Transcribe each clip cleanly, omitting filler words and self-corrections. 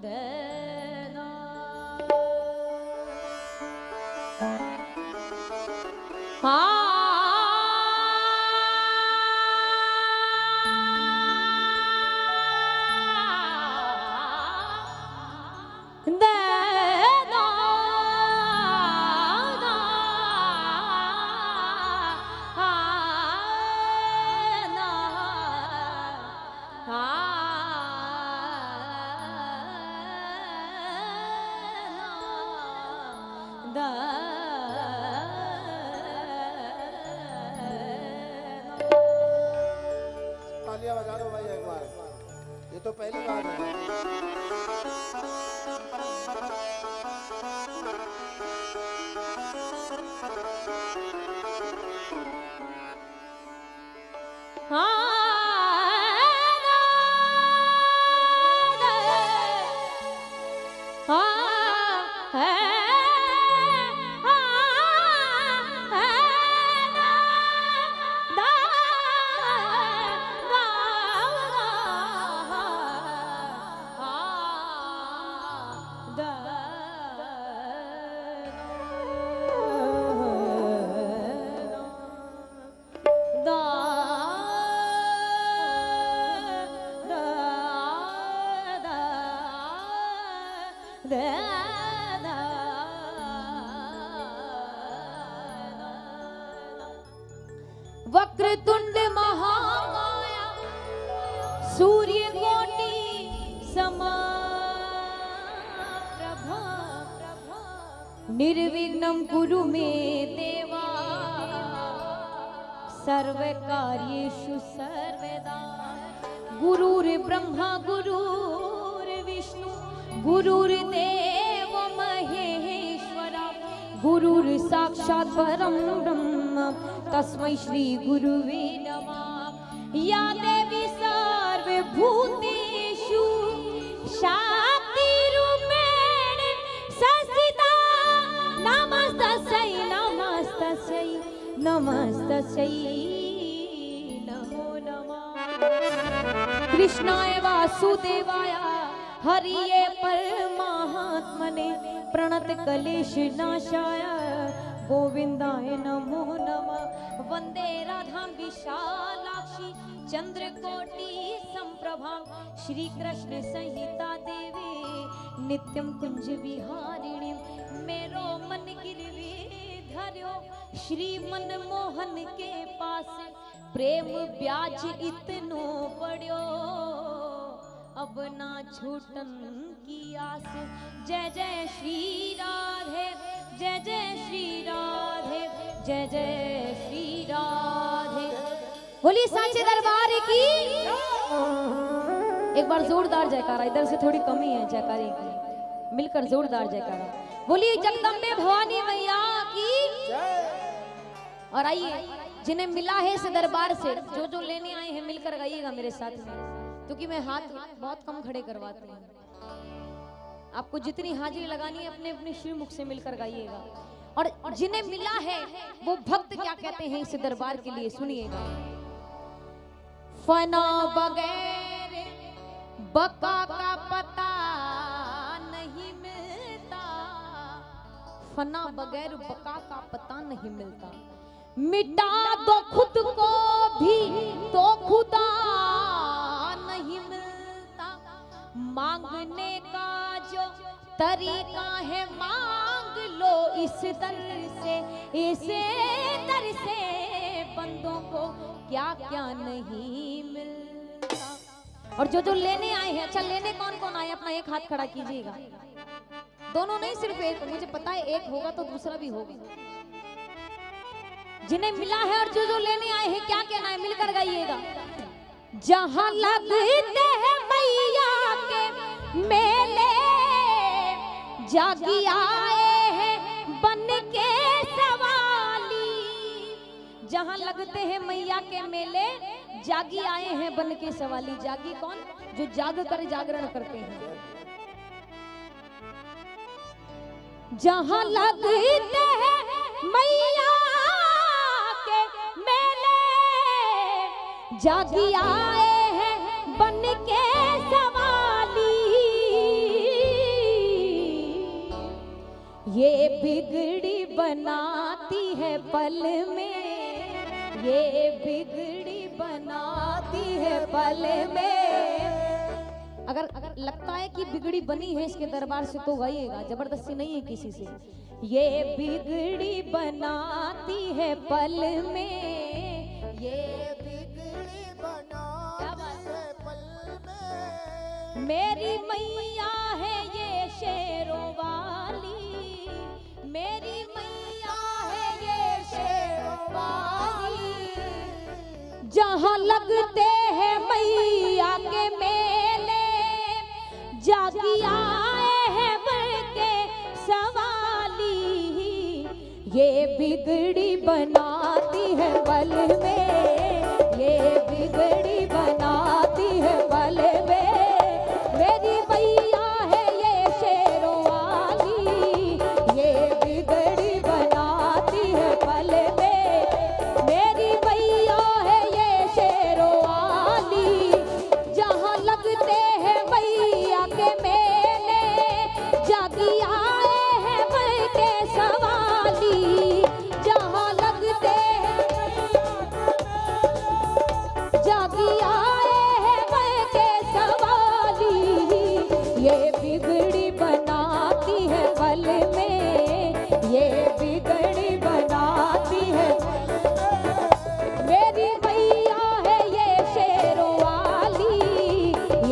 देना। हाँ तालियां बजा दो भाई एक बार, ये तो पहली बार है। वक्रतुंड महाकाया सूर्य कोटि समप्रभा निर्विघ्नं कुरु मे देवा सर्वकार्येषु सर्वदा। गुरुर्ब्रह्मा गुरुर्विष्णु गुरुर्देव महेश्वरा गुरुर्साक्षात् परं ब्रह्म तस्मै श्री गुरुवे नमः। या देवी सर्वभूतेषु शक्तिरूपेण संस्थिता नमस्तस्यै नमस्तस्यै नमस्तस्यै नमो नमः। कृष्णाय वासुदेवाय हरिये परमात्मने प्रणत क्लेश नाशाय गोविंदाय नमो नमः। वंदे राधां विशालाक्षी चंद्रकोटि संप्रभा श्री कृष्ण संहिता देवी नित्यं कुंज विहारिणी मेरो मन गिरवी श्री मनमोहन के पास प्रेम ब्याज इतनो पड़ो अब ना छूटन की आस। जय जय श्री राधे जय जय श्री राधे जय जय श्री राधे। बोली साचे दरबार की एक बार जोरदार जयकारा। इधर से थोड़ी कमी है जयकारे की, मिलकर जोरदार जयकारा। बोलिए जगदम्बे भवानी मैया की। और आइए जिन्हें मिला है इस दरबार से, जो जो लेने आए हैं मिलकर गाइएगा मेरे साथ में, क्योंकि मैं हाथ बहुत कम खड़े करवाती हूँ। आपको जितनी हाजिरी लगानी है अपने अपने श्रीमुख से मिलकर गाइएगा। और जिन्हें मिला है वो भक्त क्या कहते हैं इस दरबार के लिए, सुनिएगा। फना बगैर बका का पता नहीं मिलता, फना बगैर बका का पता नहीं मिलता। मिटा दो खुद को भी तो खुदा नहीं मिलता। मांगने का जो तरीका है मांग लो इस दर से, इसे दर से बंदों को क्या क्या नहीं मिलता। और जो जो लेने आए हैं, अच्छा लेने कौन कौन आए अपना एक हाथ खड़ा कीजिएगा। दोनों नहीं सिर्फ एक, मुझे पता है एक होगा तो दूसरा भी होगा। जिन्हें मिला है और जो जो लेने आए हैं क्या कहना है मिलकर गाइएगा। जहां लगते हैं मैया के मेले जागी आए हैं बन के सवाली। जहां लगते हैं मैया के मेले जागी आए हैं बन के सवाली। जागी कौन? जो जाग कर जागरण करते हैं। जहां लगते हैं मैया के मेले जागी आए हैं बन के सवाली। बिगड़ी बनाती है पल में, ये बिगड़ी बनाती है पल में। अगर लगता है कि बिगड़ी बनी है इसके दरबार से तो गाइएगा, जबरदस्ती नहीं है किसी से। ये बिगड़ी बनाती है पल में, ये बिगड़ी बनाती है पल में। मेरी मैया है ये शेरों वाली, मेरी मैया है ये शेरों वाली। जहाँ लगते हैं मैया के मेले, जागी आए हैं बन के सवाली। ये बिगड़ी बनाती है पल में, ये बिगड़ी बनाती है पल में। मेरी मैया है ये शेरों वाली, ये बिगड़ी बनाती है पल में। मेरी मैया है ये शेरों वाली। जहाँ लगते हैं मैया के मेले, जागी आए हैं बन के सवाली। जहाँ लगते हैं जागी आए हैं बन के सवाली। ये बिगड़ी बनाती है पल में, ये बिगड़ी बनाती है। मेरी मैया है ये शेरों वाली,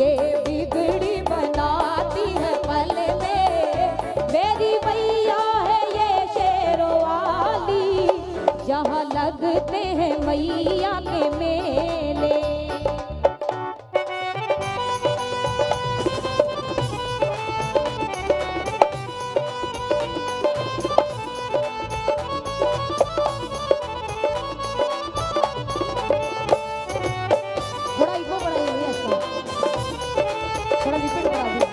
ये बिगड़ी बनाती है पल में। मेरी मैया है ये शेरों वाली। जहाँ लगते हैं मैया के मेले। थोड़ा इको बढ़ाइए भैया इसका, थोड़ा रिपीट करा दीजिए।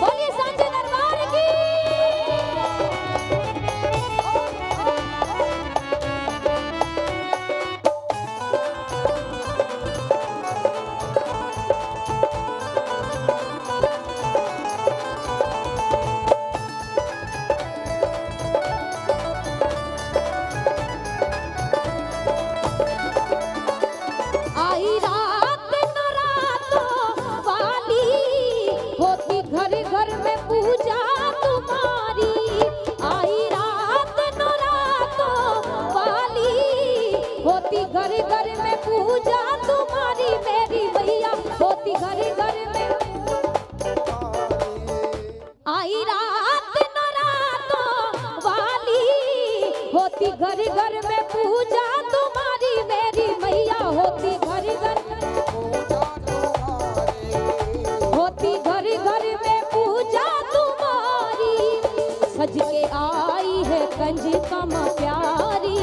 बोलिए सांचे दरबार की। आई रात न रातों वाली, होती घर घर में पूजा तुम्हारी। आई रात न रातों वाली, होती घर घर में पूजा तुम्हारी। मेरी मैया होती घर घर में। आई रात न रातों वाली, होती घर घर में पूजा तुम्हारी। मेरी मैया होती घर घर, होती घर घर में पूजा तुम्हारी। सज के आई है कंजका माँ प्यारी,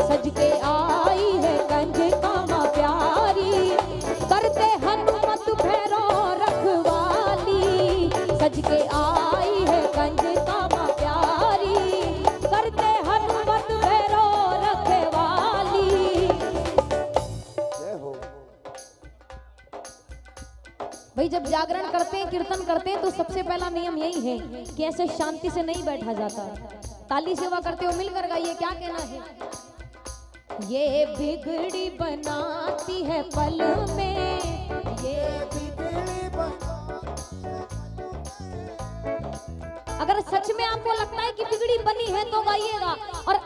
सज के आई है कंजका माँ प्यारी। करते हनुमत भैरो रखवाली, सज के आई है कंजका माँ प्यारी। करते हनुमत भैरो रखवाली। जय हो। भाई जब जागरण करते हैं, कीर्तन करते हैं, तो सबसे पहला नियम यही है कि ऐसे शांति से नहीं बैठा जाता। ताली सेवा करते हो मिलकर गाइए, क्या कहना है। ये बिगड़ी बनाती है पल में, ये बिगड़ी अगर सच में आपको लगता है कि बिगड़ी बनी है तो गाइएगा। और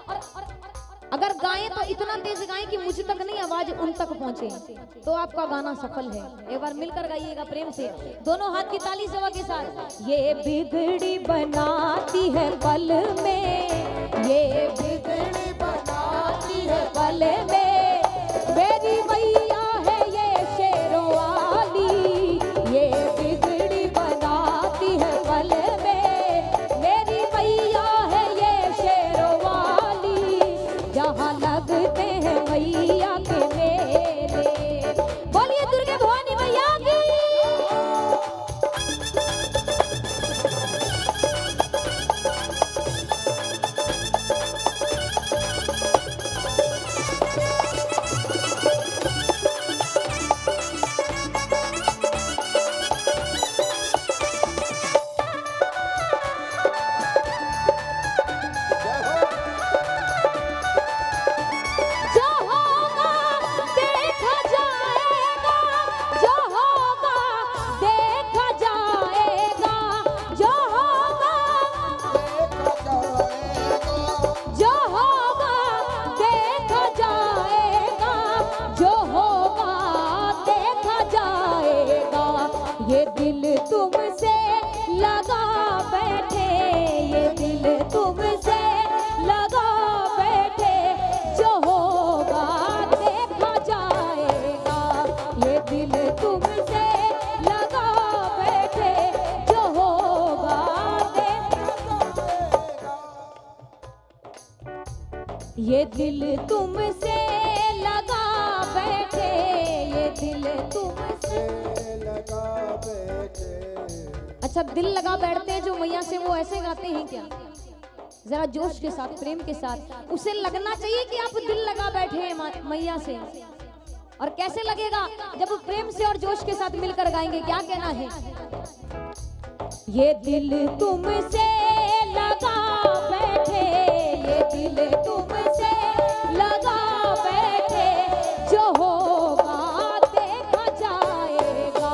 अगर गाएं तो इतना तेज गाएं कि मुझ तक नहीं आवाज उन तक पहुंचे, तो आपका गाना सफल है। एक बार मिलकर गाइएगा प्रेम से, दोनों हाथ की ताली सेवा के साथ। ये बिगड़ी बनाती है पल में, ये बिगड़ी बनाती है पल में। मेरी मैया है ये शेरों वाली, ये बिगड़ी बनाती है पल में। मेरी मैया है ये शेरों वाली। जहाँ लगते हैं मैया के मेले। बोलिए दुर्गे भवानी मैया की। ये दिल तुमसे लगा बैठे, ये दिल तुमसे लगा बैठे। अच्छा, दिल लगा बैठते हैं जो मैया से, वो ऐसे गाते हैं क्या? जरा जोश के साथ, प्रेम के साथ। उसे लगना चाहिए कि आप दिल लगा बैठे हैं मैया से। और कैसे लगेगा? जब प्रेम से और जोश के साथ मिलकर गाएंगे। क्या कहना है? ये दिल तुमसे लगा बैठे, ये दिल तुमसे लगा बैठे, जो होगा देखा जाएगा।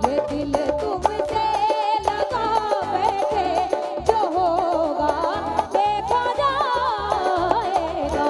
ये दिल तुमसे लगा बैठे, जो होगा देखा जाएगा।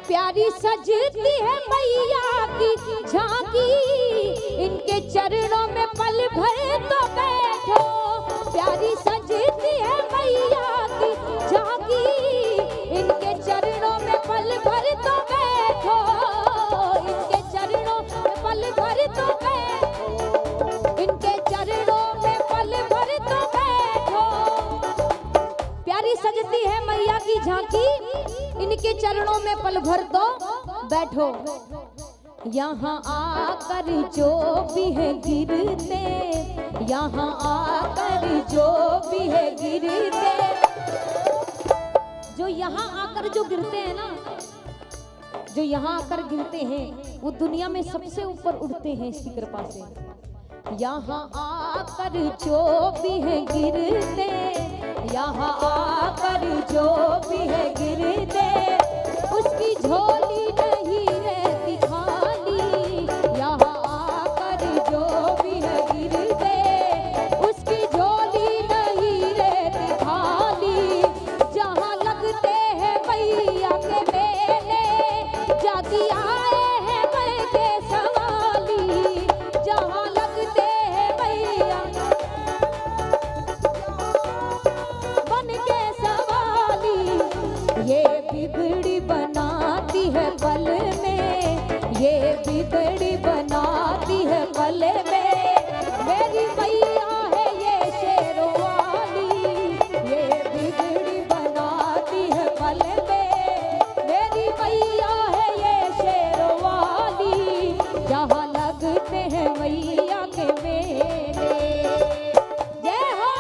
प्यारी सजती है मैया की झांकी, इनके चरणों में पल भर तो बैठो। प्यारी सजती है मैया की झांकी, इनके चरणों में पल भर तो बैठो, इनके चरणों में पल भर तो बैठो, इनके चरणों में पल भर तो बैठो। प्यारी सजती है मैया की झांकी, इनके चरणों में पल भर तो बैठो। यहाँ आकर जो भी है गिरते, यहाँ आकर जो भी है गिरते, जो यहाँ आकर जो गिरते हैं ना, जो यहाँ आकर गिरते हैं, वो दुनिया में सबसे ऊपर उड़ते हैं इसकी कृपा से। यहाँ आकर जो भी है गिरते, यहाँ आकर जो भी है गिरते, उसकी झोली नहीं रहती खाली। यहाँ आकर जो भी है गिरते, उसकी झोली नहीं रहती खाली। जहाँ लगते हैं मैया के मेले, जागी आए हैं बन के सवाली। जहाँ लगते हैं मैया बन के सवाली, ये बिगड़ी बनाती है पल में, ये बिगड़ी बनाती है पल में। मेरी मैया है ये शेरों वाली, ये बिगड़ी बनाती है पल में। मेरी मैया है ये शेरों वाली, जहाँ लगते हैं मैया के मेले। जय हो।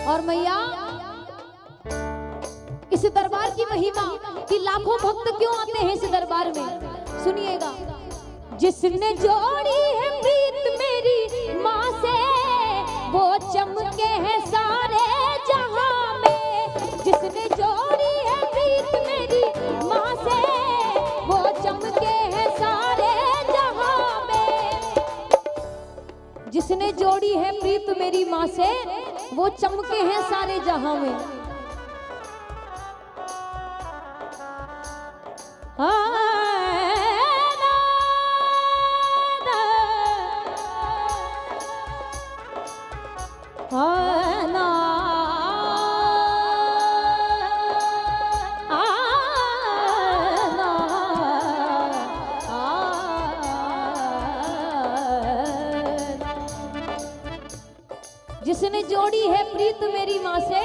और मैया, इस दरबार की महिमा कि लाखों भक्त क्यों आते हैं इस दरबार में। सुनिएगा। जिसने जोड़ी है प्रीत मेरी माँ से, वो चमके हैं सारे जहां में। जिसने जोड़ी है प्रीत मेरी माँ से, वो चमके हैं सारे जहां में। जिसने जोड़ी है प्रीत मेरी माँ से, वो चमके हैं सारे जहां में। हाँ जिसने जोड़ी है प्रीत मेरी माँ से,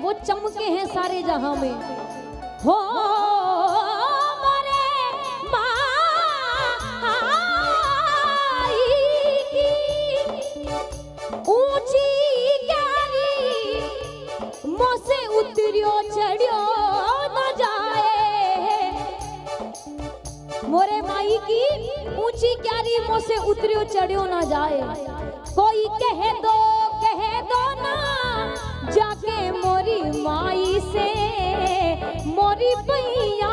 वो चमके हैं सारे जहां में। हो ऊंची क्यारी मोसे उतरियो चढ़ियो न जाए। मोरे माई की ऊंची क्यारी मोसे उतरियो चढ़ियो न जाए। कोई कह दो ना जाके मोरी माई से, मोरी पैया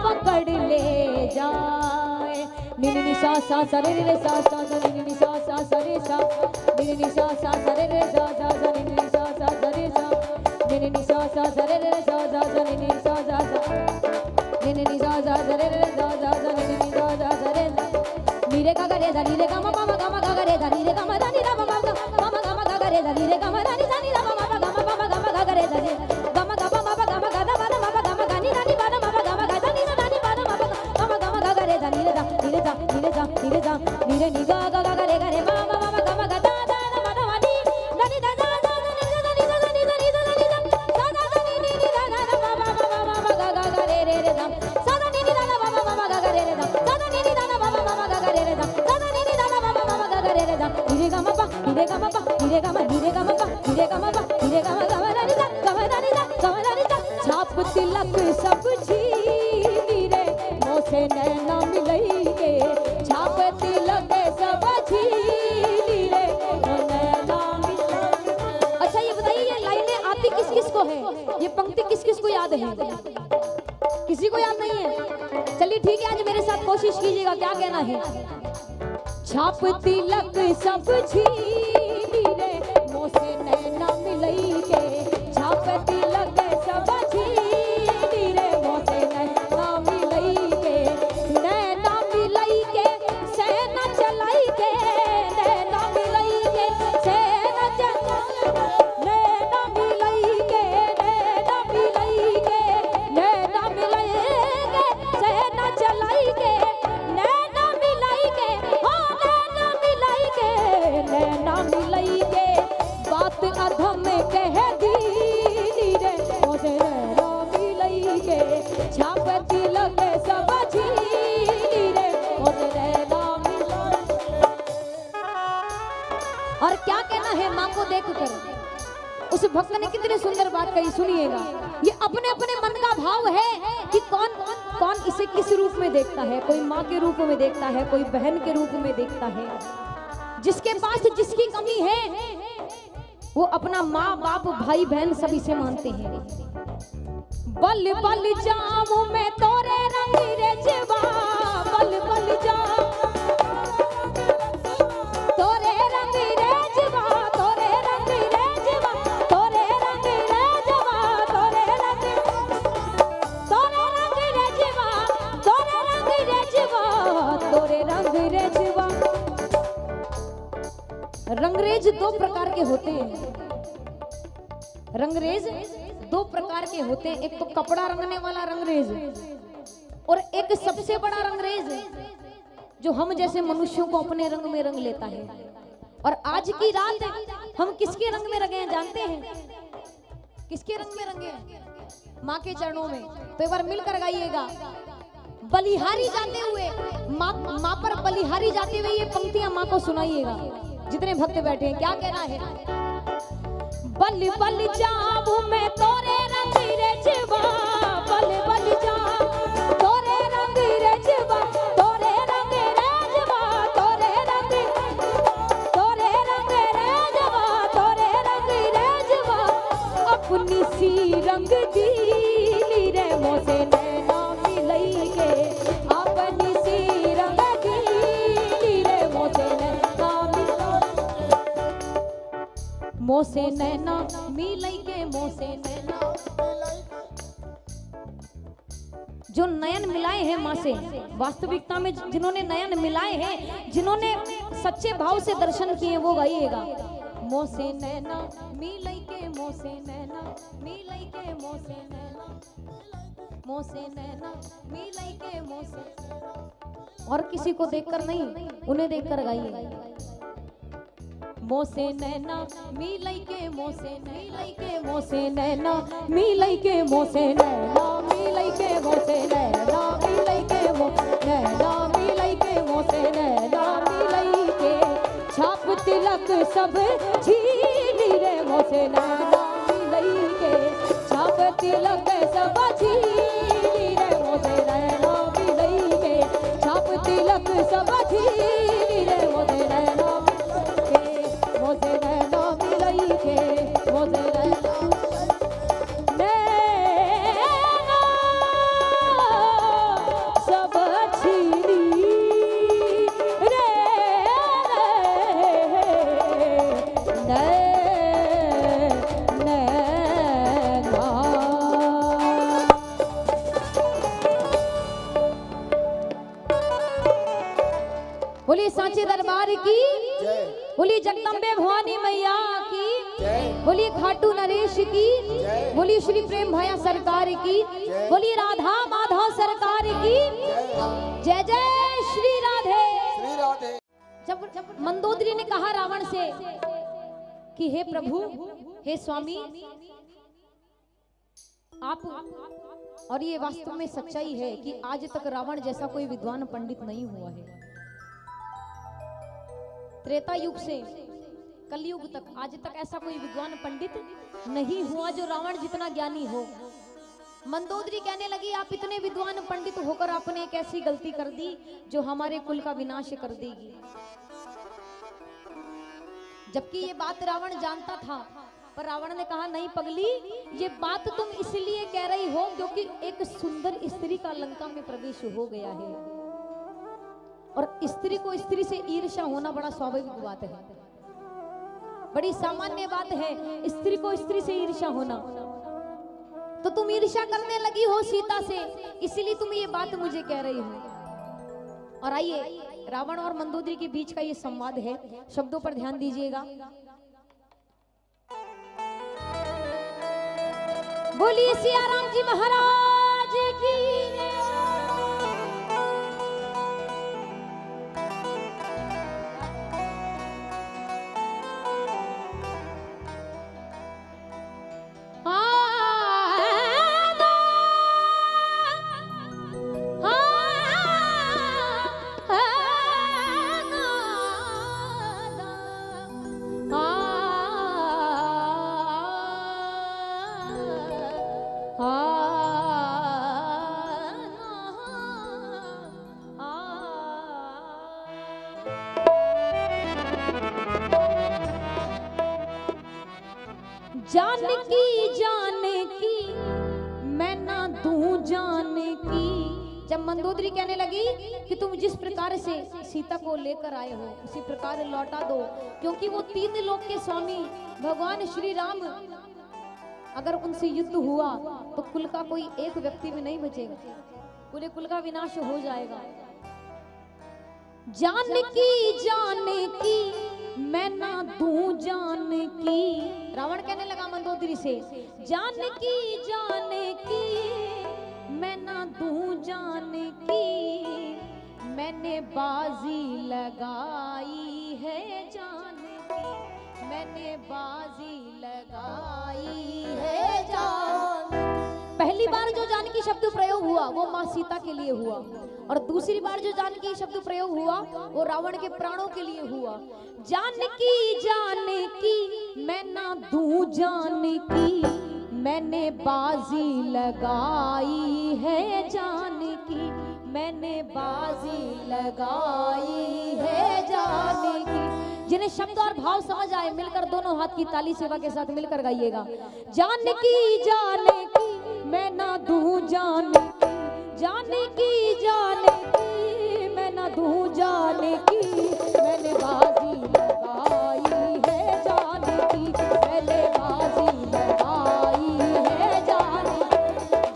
पकड़ ले जाए। नी सा सा सा रे रे सा सा सा नी सा सा सा रे सा नी सा सा सा रे रे सा सा सा नी सा सा सा रे सा नी सा सा सा रे रे सा सा सा नी सा सा सा नी सा सा सा रे रे सा सा सा नी सा सा सा रे नी रे गा गा रे धा नी रे गा मा मा गा मा गा गा रे धा नी रे गा मा धा नी रा मा मा गा मा गा गा रे धा नी रे गा मा धा नी सा नी रा मा मा गा मा गा गा मा गा रे धा नी गा मा गा मा गा मा गा धा मा मा गा मा गा नी रा नी बा मा गा मा गा धा नी रा नी बा मा गा मा गा गा रे धा नी रे धा नी रे धा नी रे धा नी रे धा नी रे नी गा गा गा रे गा रे मा मा मा गा मा गा धा धा मा धा मा नी धा नी धा धा धा नी धा नी धा नी धा नी धा नी धा धा धा नी नी धा धा मा मा मा मा मा गा गा रे रे रे धा सा धा नी नी धा मा मा मा गा गा रे रे धा सा धा नी नी धा मा मा मा गा गा रे रे धा सा धा नी नी धा मा मा मा गा गा रे रे धा नी रे गा मा पा नी रे गा मा पा नी रे गा मा नी रे गा मा पा नी रे गा मा पा नी रे गा मा गा मा धा नी धा गा मा धा नी धा गा मा धा नी धा छाप तिलक सब छीनी रे मोसे नैना मिलई के। छाप तिलक सब छीनी रे नैना मिलई। अच्छा ये बताइए, ये लाइनें आती किस किस को है, ये पंक्ति किस किस को याद है? किसी को याद नहीं है? चलिए ठीक है, आज मेरे साथ कोशिश कीजिएगा, क्या कहना है। छाप तिलक सब छीनी रे मोसे नैना मिलई के। छाप तिलक सब छीनी रे मोसे नैना मिलई के। नैना मिलई के सेना चलाई के, नैना मिलई के सेना चलाई, नैना मिलई के, नैना मिलई के, नैना मिलई के सेना चलाई के, नैना मिलई के, हो नैना मिलई के, नैना मिलई के। बात अधम कह दी रे मोसे नैना मिलई के। छाप तिलक सब छीनी रे मोसे नैना मिलई। और क्या कहना है माँ को देखकर। उस भक्त ने कितनी सुंदर बात कही, सुनिएगा। ये अपने अपने मन का भाव है कि कौन कौन इसे किस रूप में देखता है। कोई माँ के रूप में देखता है, कोई बहन के रूप में देखता है। जिसके पास जिसकी कमी है वो अपना माँ बाप भाई बहन सभी से मानते हैं। बल बल जाऊं मैं तोरे रंग रे जवा, बल बल जाऊं तोरे रंग रे जवा, तोरे रंग रे जवा, तोरे रंग रे जवा, तोरे रंग रे जवा, तोरे रंग रे जवा, तोरे रंग रे जवा। रंगरेज दो प्रकार के होते हैं। रंगरेज दो प्रकार के होते हैं। एक तो कपड़ा रंगने वाला रंगरेज, और एक सबसे बड़ा रंगरेज जो हम जैसे मनुष्यों को अपने रंग में रंग लेता है। और आज की रात हम किसके रंग में रंगे हैं जानते हैं? किसके रंग में रंगे हैं? माँ के चरणों में। तो एक बार मिलकर गाइएगा। बलिहारी जाते हुए, माँ पर बलिहारी जाते हुए ये पंक्तियां माँ को सुनाइएगा। जितने भक्त बैठे हैं, क्या कहना है। बल बल जाऊं मैं तोरे रंग रे जवा, बल बल जाऊं तोरे रंग रे जवा, तोरे रंग रे जवा, तोरे रंग रे जवा, तोरे रंग रे जवा। अपनी सी रंग दी रे मोसे नैना मिलई के। अपनी सी रंग दी रे मोसे नैना मोसे नैना मिलई के, मोसे नैना। जो नयन मिलाए हैं माँ से, वास्तविकता में जिन्होंने नयन मिलाए हैं, जिन्होंने सच्चे भाव से दर्शन किए, वो गाइएगा। मोसे नैना मिलई के, मोसे नैना मिलई के, मोसे नैना, मोसे नैना मिलई के, मोसे। और किसी को देखकर नहीं, उन्हें देखकर गाइए। मोसे नैना मिलई के मोसे मिलई के मोसे नैना मिलई के मोसे नैना मिलई के मोसे नैना मिलई के नैना मिलई के मोसे नैना मिलई के छाप तिलक सब छीनी रे मोसे नैना मिलई के छाप तिलक सब छीनी रे मोसे नैना मिलई के छाप तिलक सब छीनी रे मोसे नैना मोसे नैना मिलई के मोसे नैना सब छीनी रे बोली सांचे दरबार की जय। बोली जगदम्बे भवानी मैया की जय। बोली खाटू नरेश की जय। बोली श्री प्रेम भैया सरकार की जय। बोली राधा माधव सरकार की जय जय श्री राधे। श्री राधे। जब मंदोदरी ने कहा रावण से कि हे प्रभु हे स्वामी आप, और ये वास्तव में सच्चाई है कि आज तक रावण जैसा कोई विद्वान पंडित नहीं हुआ है। त्रेता युग से कलयुग तक आज तक ऐसा कोई विद्वान पंडित नहीं हुआ जो रावण जितना ज्ञानी हो। मंदोदरी कहने लगी आप इतने विद्वान पंडित होकर आपने एक ऐसी गलती कर दी जो हमारे कुल का विनाश कर देगी। जबकि ये बात रावण जानता था, पर रावण ने कहा नहीं पगली, ये बात तुम इसलिए कह रही हो क्योंकि एक सुंदर स्त्री का लंका में प्रवेश हो गया है, और स्त्री को स्त्री से ईर्ष्या होना बड़ा स्वाभाविक बात है, बड़ी सामान्य बात है स्त्री को स्त्री से ईर्ष्या होना। तो तुम ईर्ष्या करने लगी हो सीता से, इसीलिए तुम ये बात मुझे कह रही हो। और आइए रावण और मंदोदरी के बीच का ये संवाद है, शब्दों पर ध्यान दीजिएगा। बोलिए सियाराम जी महाराज की। जब मंदोदरी कहने लगी कि तुम जिस प्रकार से सीता को लेकर आए हो उसी प्रकार लौटा दो, क्योंकि वो 3 लोक के स्वामी भगवान श्री राम, अगर उनसे युद्ध हुआ तो कुल का कोई एक व्यक्ति भी नहीं बचेगा, पूरे कुल का विनाश हो जाएगा। जाने की मैं ना दूं जान की, रावण कहने लगा मंदोदरी से, जाने की मैं ना दूं जान की, मैंने बाजी लगाई है जान की, मैंने बाजी लगाई है जान। पहली बार जो जानकी शब्द प्रयोग हुआ वो माँ सीता के लिए हुआ, और दूसरी बार जो जानकी शब्द प्रयोग हुआ वो रावण के प्राणों के लिए हुआ। जानकी मैं ना दूं जानकी, मैंने बाजी लगाई है जानकी, मैंने बाजी लगाई है जानकी। जिन्हें शब्द और भाव समझ आए मिलकर दोनों हाथ की ताली सेवा के साथ मिलकर गाइएगा। जानकी मैं ना दूं जानकी, जानकी मैं ना दूं जानकी, मैंने बाजी लगाई है जानकी, मैंने बाजी लगाई है जानकी,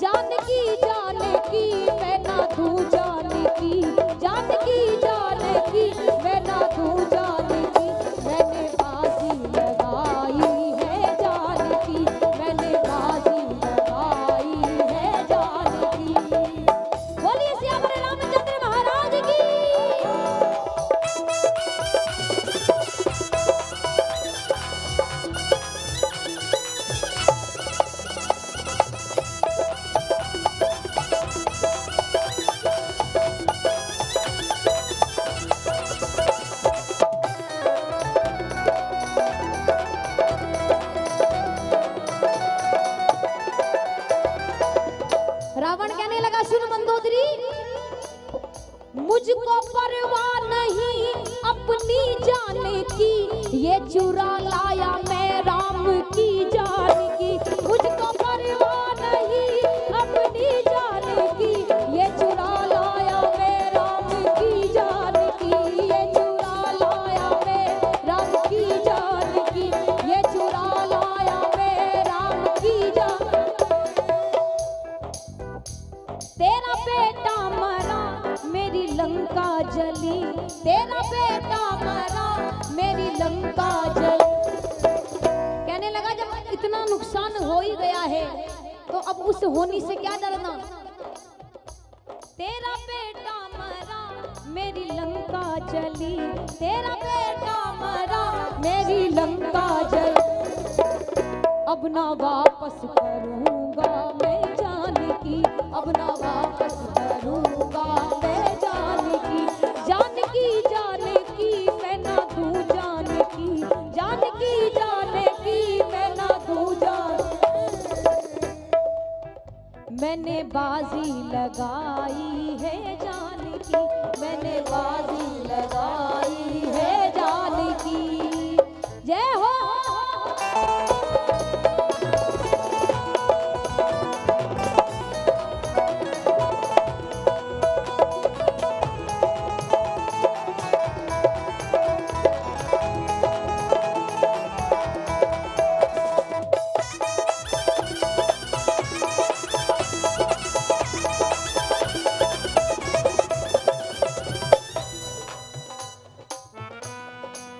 जानकी मैं ना दूं जानकी, जानकी मैं ना दूं जानकी, मैंने बाजी लगाई है जानकी, मैंने बाजी लगाई है जानकी। बोलिए सियावर रामचंद्र चुरा लाया मैं राम की जान की, मुझको परवाह नहीं अपनी जान की। ये चुरा लाया मैं राम की जान की, ये चुरा लाया मैं राम की जान की, ये चुरा लाया मैं राम की जान। तेरा बेटा मरा मेरी लंका जली, तेरा बेटा मरा मेरी लंका जली। कहने लगा जब इतना नुकसान हो ही गया है तो अब उस होनी से क्या डरना। तेरा बेटा मरा मेरी लंका जली, तेरा बेटा मरा मेरी लंका जली। अब ना वापस करूंगा मैं जान की, अब ना वापस करूंगा मैं जान की, जान की जान की मैं ना दूं जान की, जान की जान की मैं ना दूं जान। मैंने बाजी लगाई है जान की, मैंने बाजी लगाई है जान की। जय हो।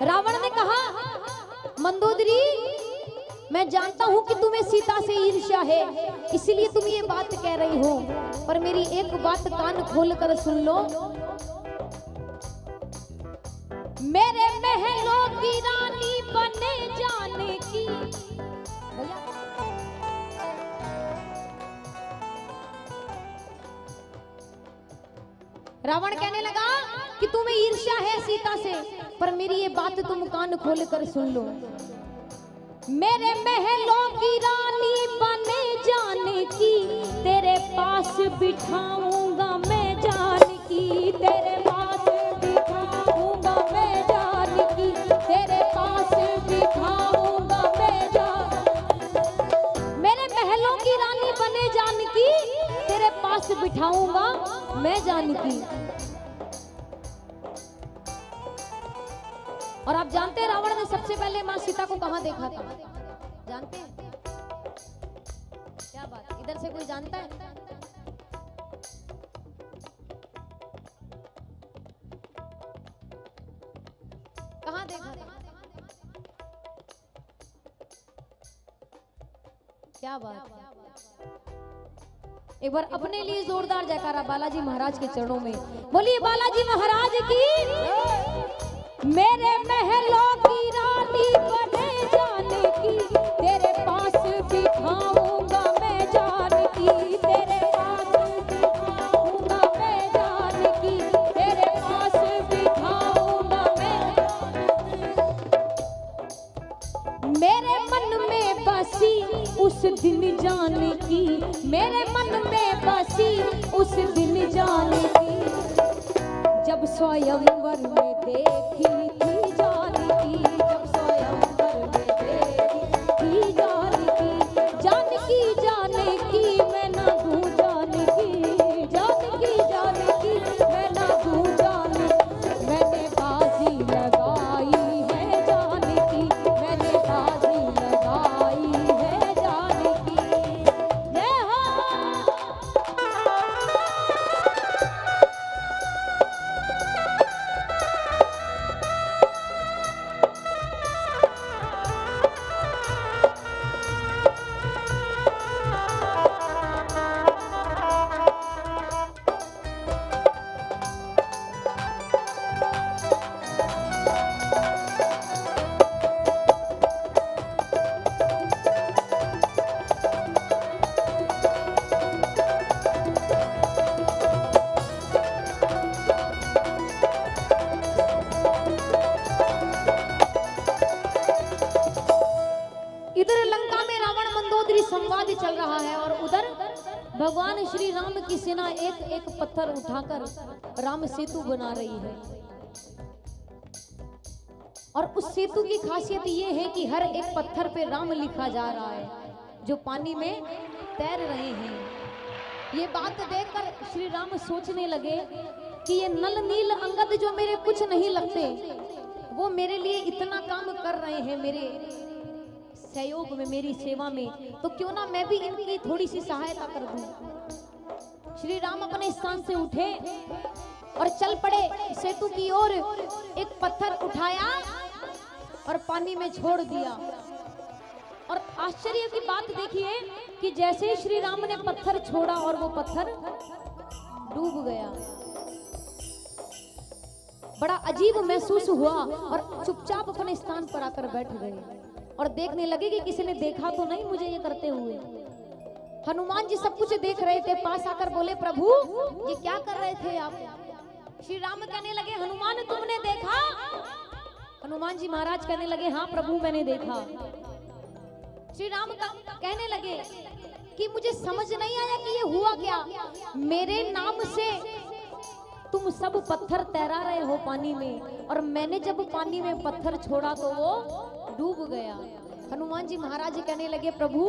रावण ने कहा मंदोदरी, मैं जानता हूं कि तुम्हें सीता से ईर्ष्या है, इसलिए तुम ये बात कह रही हो, पर मेरी एक बात कान खोल कर सुन लो। मेरे महलों की रानी बने जाने की। रावण कहने लगा कि तुम्हें ईर्ष्या है सीता से, पर मेरी ये बात तुम कान खोल कर सुन लो। मेरे महलों की रानी बने जाने की, तेरे पास बिठाऊंगा मैं जान की, तेरे पास बिठाऊंगा मैं जान की, तेरे पास बिठाऊंगा मैं जान। मेरे महलों की रानी बने जान की, तेरे पास बिठाऊंगा मैं जान की। और आप जानते हैं रावण ने सबसे पहले मां सीता को कहां देखा था? जानते हैं? क्या बात, इधर से कोई जानता है? कहां देखा था? क्या बात, एक बार अपने लिए जोरदार जयकारा बालाजी महाराज के चरणों में। बोलिए बालाजी महाराज की। मेरे महलों की रानी बने जाने की, तेरे पास बिठाऊंगा मैं जान की, तेरे पास बिठाऊंगा मैं जान की, तेरे पास बिठाऊंगा मैं। मेरे मन में बसी उस दिन जाने की, मेरे मन में बसी उस दिन जाने की, जब स्वयंवर में देखी थी जान की, जब स्वयंवर में देखी थी जान की, जाने की मैं ना दूं जान की, जान की मैं ना दूं जान। मैंने बाजी लगाई है जान की, मैंने बाजी लगाई है जान की। जय हो। संवाद चल रहा है और उधर भगवान श्री राम की सेना एक एक पत्थर उठाकर राम सेतु बना रही है। और उस सेतु की खासियत ये है कि हर एक पत्थर पे राम लिखा जा रहा है, जो पानी में तैर रहे हैं। ये बात देखकर श्री राम सोचने लगे कि ये नल नील अंगद जो मेरे कुछ नहीं लगते, वो मेरे लिए इतना काम कर रहे हैं मेरे सहयोग में, मेरी सेवा में, तो क्यों ना मैं भी इनकी थोड़ी सी सहायता कर दूं। श्री राम अपने स्थान से उठे और चल पड़े सेतु की ओर। एक पत्थर उठाया और पानी में छोड़ दिया। और आश्चर्य की बात देखिए कि जैसे ही श्री राम ने पत्थर छोड़ा और वो पत्थर डूब गया। बड़ा अजीब महसूस हुआ और चुपचाप अपने स्थान पर आकर बैठ गए और देखने लगे कि किसी ने देखा तो नहीं मुझे ये करते हुए। हनुमान जी सब कुछ देख रहे थे, पास आकर बोले, प्रभु ये क्या कर रहे थे आप? श्री राम कहने लगे, हनुमान तुमने देखा? हनुमान जी महाराज कहने लगे, हाँ प्रभु मैंने देखा। श्री राम कहने लगे कि मुझे समझ नहीं आया कि ये हुआ क्या। मेरे नाम से तुम सब पत्थर तैरा रहे हो पानी में, और मैंने जब पानी में पत्थर छोड़ा तो वो डूब गया। हनुमान जी महाराज कहने लगे, प्रभु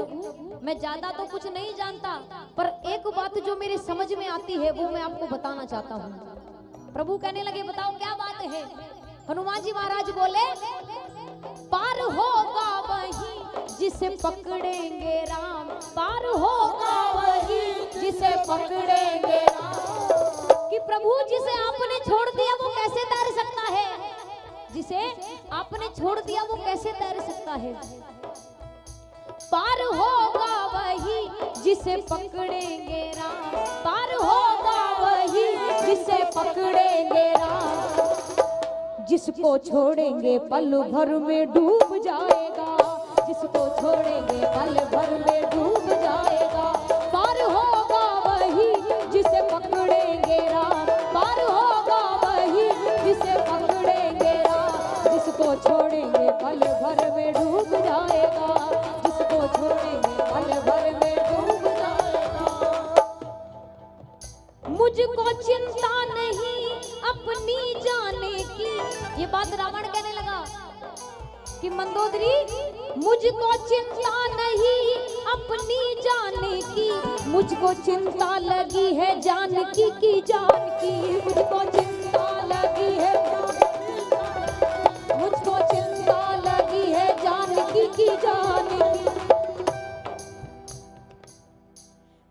मैं ज्यादा तो कुछ नहीं जानता, पर एक बात जो मेरे समझ में आती है वो मैं आपको बताना चाहता हूँ। प्रभु कहने लगे, बताओ क्या बात है? हनुमान जी महाराज बोले, पार होगा वही जिसे पकड़ेंगे राम, पार होगा वही जिसे पकड़ेंगे राम। कि प्रभु जिसे आपने छोड़ दिया वो कैसे तैर सकता है? जिसे आपने छोड़ दिया वो कैसे तैर सकता है? पार होगा वही जिसे पकड़ेंगे राम, पार होगा वही जिसे पकड़ेंगे राम। जिसको छोड़ेंगे पल भर में डूब जाएगा, जिसको छोड़ेंगे पल भर में डूब जाएगा। पार होगा वही जिसे पकड़ेंगे राम, पार होगा वही जिसे पकड़ेंगे राम। जिसको छोड़ेंगे पल भर में डूब जाएगा, जिसको छोड़ेंगे पल भर में डूब जाएगा। मुझको चिंता नहीं अपनी जाने की, ये बात रावण कहने लगा कि मंदोदरी मुझको चिंता नहीं अपनी जाने की, मुझको चिंता लगी है जानकी की जान की। मुझको चिंता लगी है, मुझको चिंता लगी है जानकी की जान की।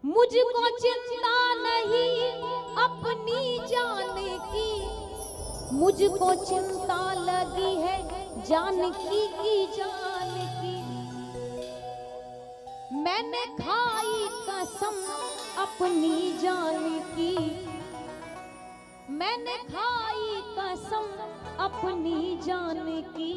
मुझको चिंता नहीं अपनी जाने की, मुझको चिंता लगी है जानकी की जान की। मैंने खाई कसम अपनी जान की, मैंने खाई कसम अपनी जान की।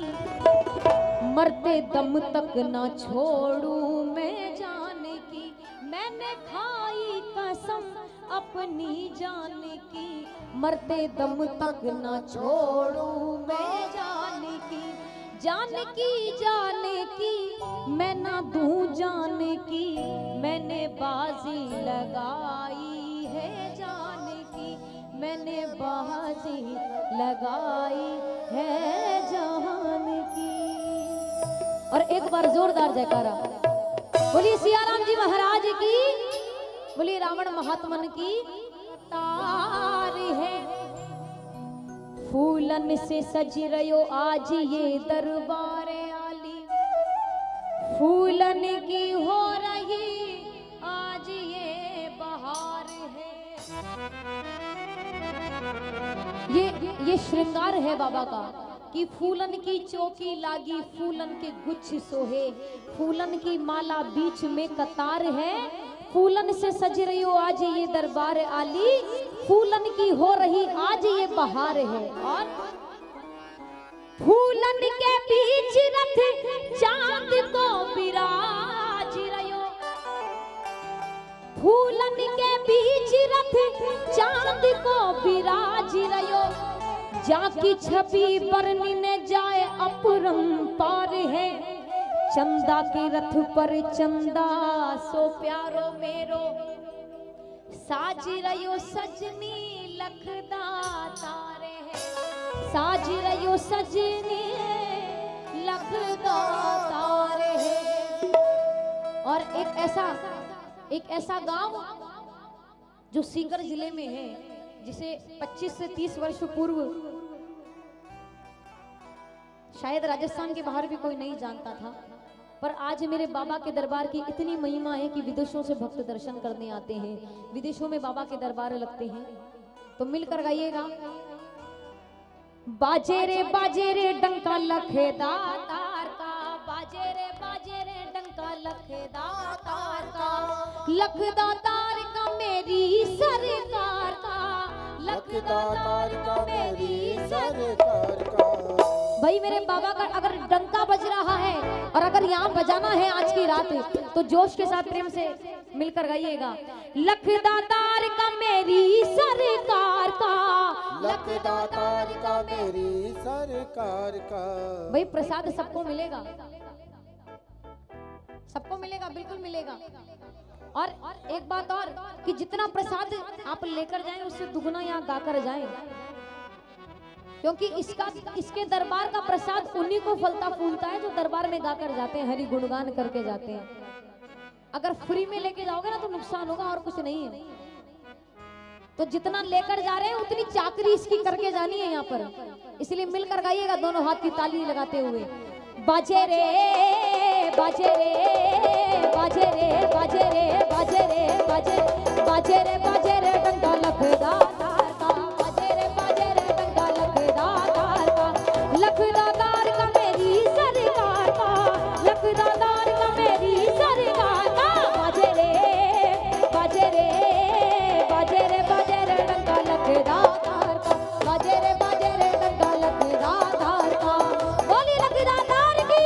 मरते दम तक ना छोड़ूं मैं जान की, मैंने खाई कसम अपनी जान की। मरते दम तक ना छोड़ूं मैं जान की, जाने की मैं ना दूं जाने की। मैंने बाजी लगाई है जाने की, मैंने बाजी लगाई है जान की। और एक बार जोरदार जयकारा बोलिए सियाराम जी महाराज की, बोलिए रावण महात्मन की तार है। फूलन से सज रयो आज ये दरबार आली, फूलन की हो रही आज ये बहार है। ये श्रृंगार है बाबा का कि फूलन की चौकी लागी, फूलन के गुच्छ सोहे, फूलन की माला बीच में कतार है। फूलन से सज रही हो आज ये दरबार आली, फूलन की हो रही आज ये बहार है। और फूलन के बीच रथ चांद को बिराज रयो, फूलन के बीच रथ चांद को बिराज रयो। जाकी छवि बरनी ने जाए अपरंपार है, चंदा के रथ पर चंदा सो प्यारो मेरो। साज रयो सजनी लखदा तारे है, साज रयो सजनी लगदा तारे है। और एक ऐसा गांव जो सीकर जिले में है, जिसे 25 से 30 वर्ष पूर्व शायद राजस्थान के बाहर भी कोई नहीं जानता था, पर आज मेरे बाबा के दरबार की इतनी महिमा है कि विदेशों से भक्त दर्शन करने आते हैं, विदेशों में बाबा के दरबार लगते हैं। तो मिलकर गाइएगा। बाजे रे डंका लखेदा तार का, बाजे रे डंका लखेदा तार का, लखदा तार का मेरी सरकार का, लखदा तार का मेरी सरकार का। भाई मेरे बाबा का अगर डंका बज रहा है और अगर यहाँ बजाना है आज की रात, तो जोश के साथ प्रेम से मिलकर गाइएगा। लखदा तार का मेरी सरकार का, लखदा तार का मेरी सरकार का। भाई प्रसाद सबको मिलेगा, सबको मिलेगा, बिल्कुल मिलेगा। और एक बात और कि जितना प्रसाद आप लेकर जाएं उससे दुगना यहाँ गाकर जाएं, क्योंकि इसके दरबार का प्रसाद उन्हीं को फलता फूलता है जो दरबार में गाकर जाते हैं, हरि गुणगान करके जाते हैं। अगर फ्री में लेके जाओगे ना तो नुकसान होगा और कुछ नहीं है। तो जितना लेकर जा रहे हैं उतनी चाकरी इसकी करके जानी है यहाँ पर, इसलिए मिलकर गाइएगा दोनों हाथ की ताली लगाते हुए। बाजे रे बाजे रे बाजे रे बाजे रे बाजे रे बाजे बाजे रे बाजे रे डंका लखदा तार का, बाजे रे डंका लखदा तार का, लखदा तार का मेरी सरकार का, लखदा तार का मेरी सरकार का। बाजे रे बाजे रे बाजे रे बाजे रे डंका लखदा तार का, बाजे रे डंका लखदा तार का। बोली लखदा तार की।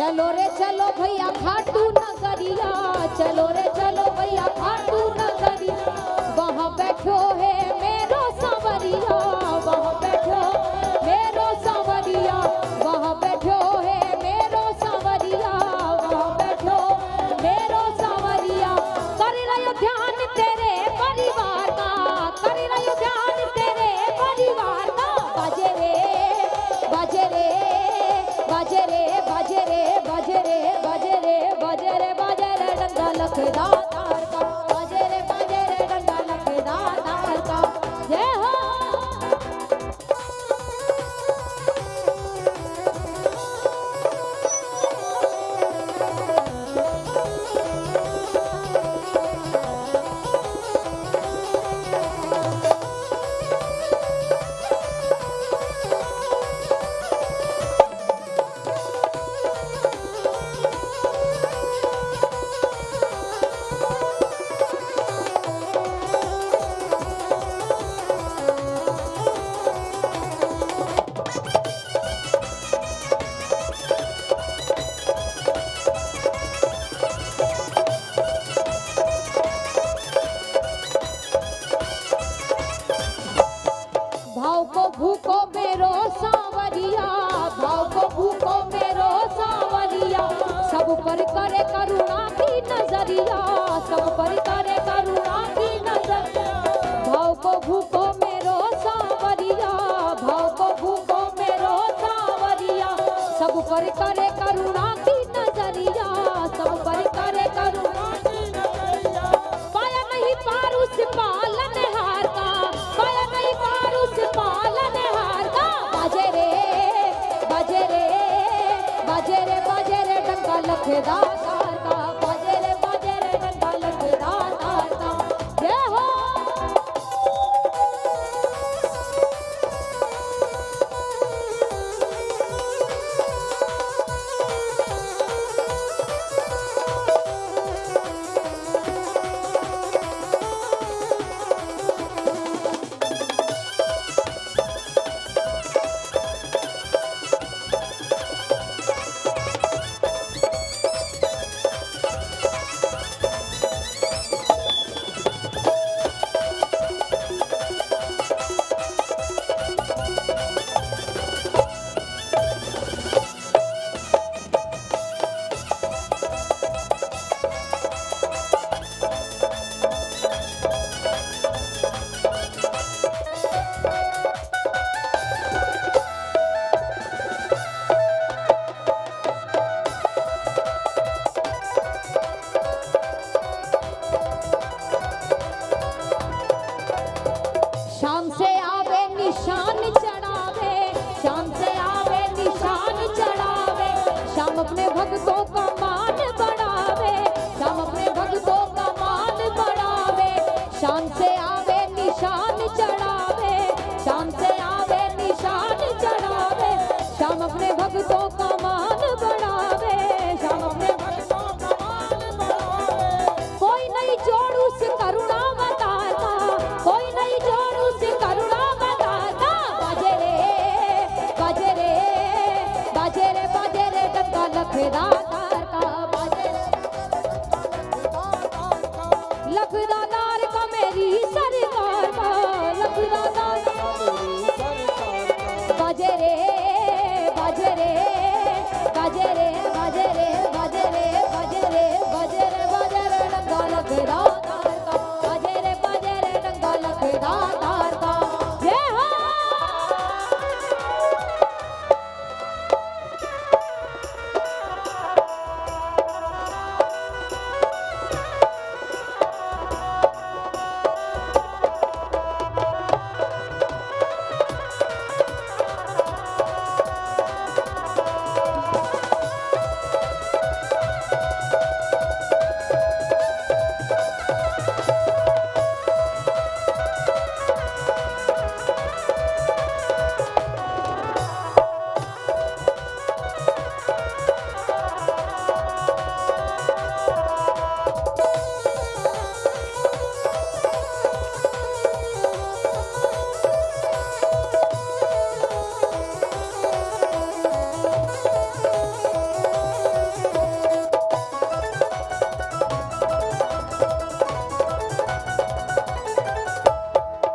चलो रे चलो भैया खाटू नगरिया, चलो रे चलो भैया खाटू नगरिया, वहाँ बैठो है मेरो सांवरिया, वहाँ बैठो मेरो सांवरिया, वहाँ बैठो है मेरो सांवरिया, वहाँ बैठो मेरो सांवरिया। कर रहे ध्यान तेरे परिवार का, कर रहे ध्यान तेरे परिवार का। बाजे रे बाजे रे बाजे रे बाजे रे बाजे रे बाजे रे बाजे रे बाजे रे डंका लखदा तार का, बाजे रे डंका लखदा तार का। जय हो। भाव को भूखो मेरो सांवरिया, भाव को भूखो मेरो सांवरिया, सब पर करे करुणा की नजरिया, सब पर करे करुणा की नजरिया। भाव को भूखो मेरो सांवरिया, भाव को भूखो मेरो सांवरिया, सब पर करे करुणा की नजरिया, सब पर करे करुणा की नजरिया। पाया नहीं पार उस पालनहार का, पाया नहीं पार उस पालनहार का। बाजे रे बाजे रे बाजे रे बाजे रे डंका लखदा तार का, बाजे लखदातार का मेरी सरकार का, लखदातार का मेरी सरकार का। बाजे रे बाजे रे बाजे रे बाजे रे बाजे रे बाजे रे बाजे रे बाजे रे डंगा लखदातार का, बाजे रे डंगा लखदातार का। जय हो।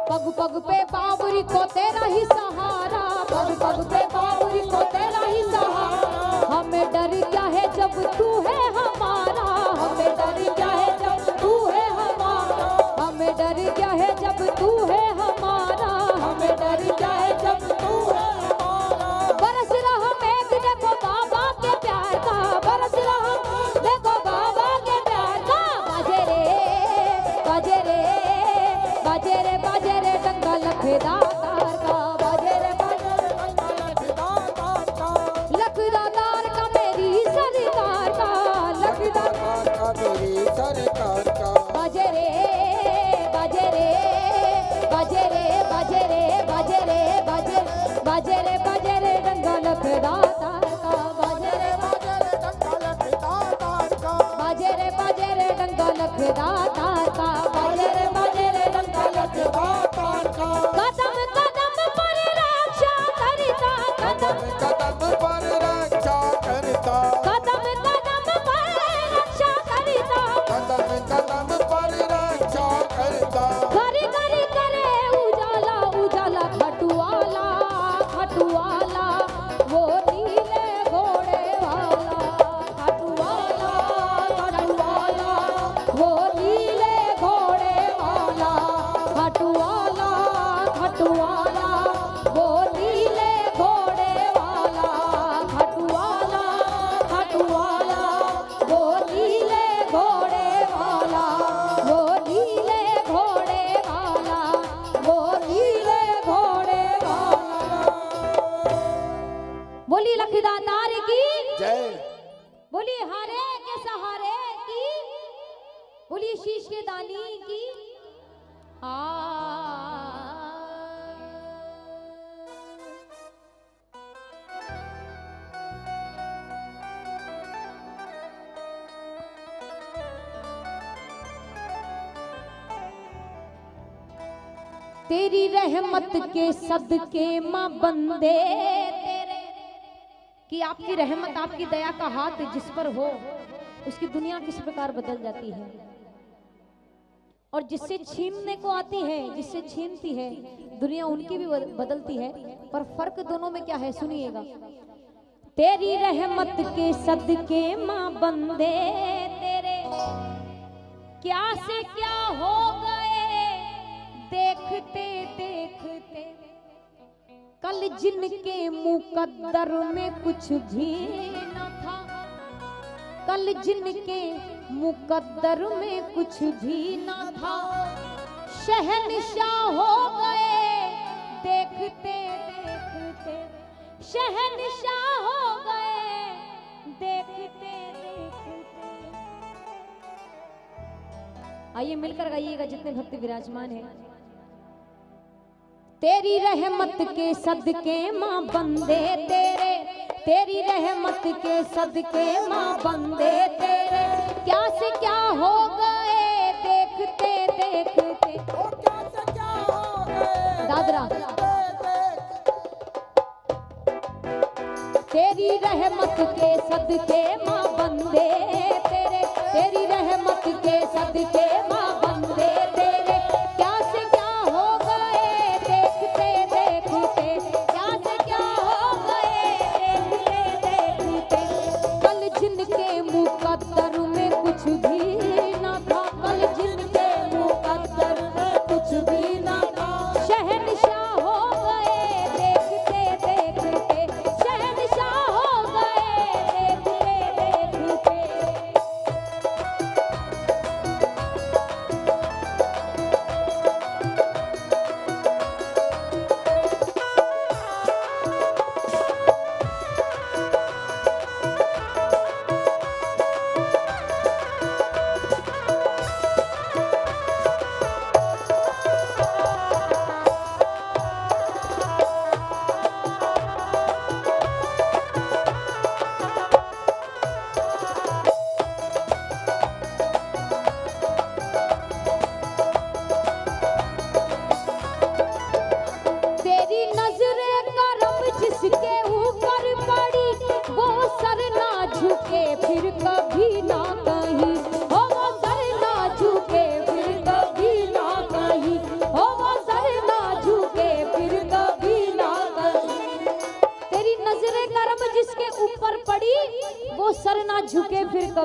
पग पग पे बाबरी को तेरा ही सहारा, पग पग पे बाबरी को तेरा ही सहारा। हमें डर क्या है जब तू है हमारा, हमें डर क्या है जब तू है हमारा, हमें डर क्या है जब तू है हमारा, हमें डर क्या है जब तू है हमारा। बरस रहा मेघ देखो बाबा के प्यार का, बरस रहा देखो बाबा के प्यार का। बाजे रे बाजे रे बाजे रे बाजे रे डंगा लखदातार का, बाजे रे डंगा लखदातार का। लखदातार का मेरी सरकार का, लखदातार का मेरी सरकार का। बाजे रे बाजे रे बाजे रे बाजे रे बाजे रे बाजे बाजे रे बाजे रे डंगा लखदातार का, बाजे रे डंगा लखदातार का। बाजे रे डंगा लखदातार का, बाजे रे डंगा लखदातार का। कदम कदम पर रक्षा करता, कदम कदम पर रक्षा करता, कदम कदम पर रक्षा करता। कदम कदम पर रक्षा करता। घरी घरी करे उजाला उजाला, खटुआला खटुआला वो नीले घोड़े वाला, खटुआला खटुआला वो नीले घोड़े वाला, खटुआला खटुआला वो नीले घोड़े वाला, खटुआला खटुआला वो नीले घोड़े वाला, वो नीले घोड़े वाला, वो नीले घोड़े वाला। बोली लखदातार की, जय। बोली हारे के सहारे की, बोली शीश के दानी की। तेरी रहमत के सदके माँ बंदे तेरे, कि आपकी रहमत आपकी दया का हाथ जिस पर हो उसकी दुनिया किस प्रकार बदल जाती है, और जिससे छीनने को आती है, जिससे छीनती है दुनिया उनकी भी बदलती है। पर फर्क दोनों में क्या है सुनिएगा। तेरी रहमत के सदके माँ बंदे तेरे, क्या से क्या हो गए देखते देखते। कल जिनके मुकद्दर में कुछ भी न था, कल जिनके मुकद्दर में कुछ भी न था, शहंशाह हो गए देखते देखते, शहंशाह हो गए देखते देखते। आइए मिलकर गाइएगा जितने भक्त विराजमान हैं। तेरी रहमत के सदके माँ बंदे तेरे, तेरी रहमत के सदके माँ बंदे तेरे, क्या से क्या हो गए देखते देखते। ओ क्या से क्या हो गए दादरा तेरी रहमत के सदके माँ बंदे तेरे, तेरी रहमत के सदके माँ बंदे